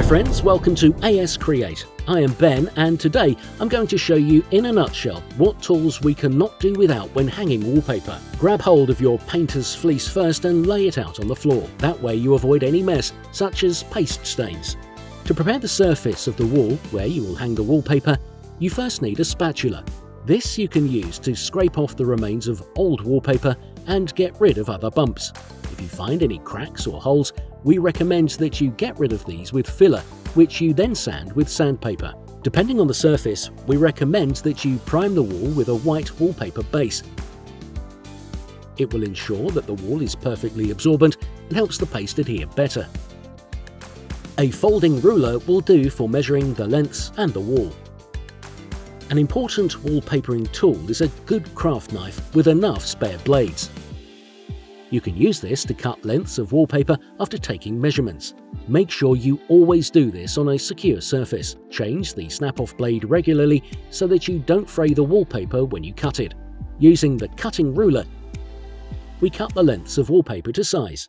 friends, welcome to AS Create. I am Ben, and today I'm going to show you in a nutshell what tools we cannot do without when hanging wallpaper. Grab hold of your painter's fleece first and lay it out on the floor. That way you avoid any mess such as paste stains. To prepare the surface of the wall where you will hang the wallpaper, you first need a spatula. This you can use to scrape off the remains of old wallpaper and get rid of other bumps. If you find any cracks or holes, we recommend that you get rid of these with filler, which you then sand with sandpaper. Depending on the surface, we recommend that you prime the wall with a white wallpaper base. It will ensure that the wall is perfectly absorbent and helps the paste adhere better. A folding ruler will do for measuring the lengths and the wall. An important wallpapering tool is a good craft knife with enough spare blades. You can use this to cut lengths of wallpaper after taking measurements. Make sure you always do this on a secure surface. Change the snap-off blade regularly so that you don't fray the wallpaper when you cut it. Using the cutting ruler, we cut the lengths of wallpaper to size.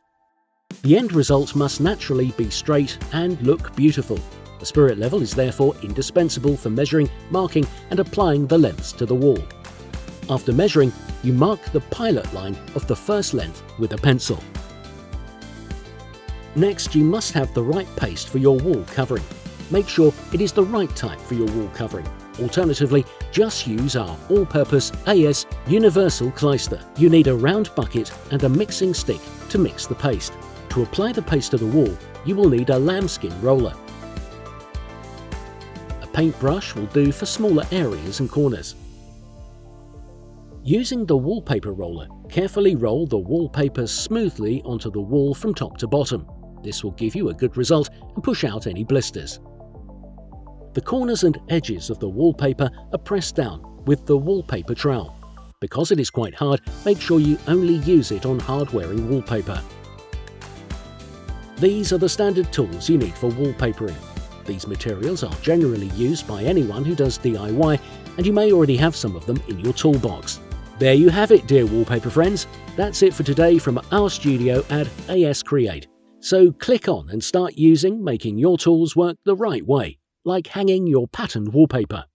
The end result must naturally be straight and look beautiful. The spirit level is therefore indispensable for measuring, marking and applying the lengths to the wall. After measuring, you mark the pilot line of the first length with a pencil. Next, you must have the right paste for your wall covering. Make sure it is the right type for your wall covering. Alternatively, just use our all-purpose AS Universal Cleister. You need a round bucket and a mixing stick to mix the paste. To apply the paste to the wall, you will need a lambskin roller. A paintbrush will do for smaller areas and corners. Using the wallpaper roller, carefully roll the wallpaper smoothly onto the wall from top to bottom. This will give you a good result and push out any blisters. The corners and edges of the wallpaper are pressed down with the wallpaper trowel. Because it is quite hard, make sure you only use it on hard-wearing wallpaper. These are the standard tools you need for wallpapering. These materials are generally used by anyone who does DIY, and you may already have some of them in your toolbox. There you have it, dear wallpaper friends. That's it for today from our studio at AS Create. So click on and start making your tools work the right way, like hanging your patterned wallpaper.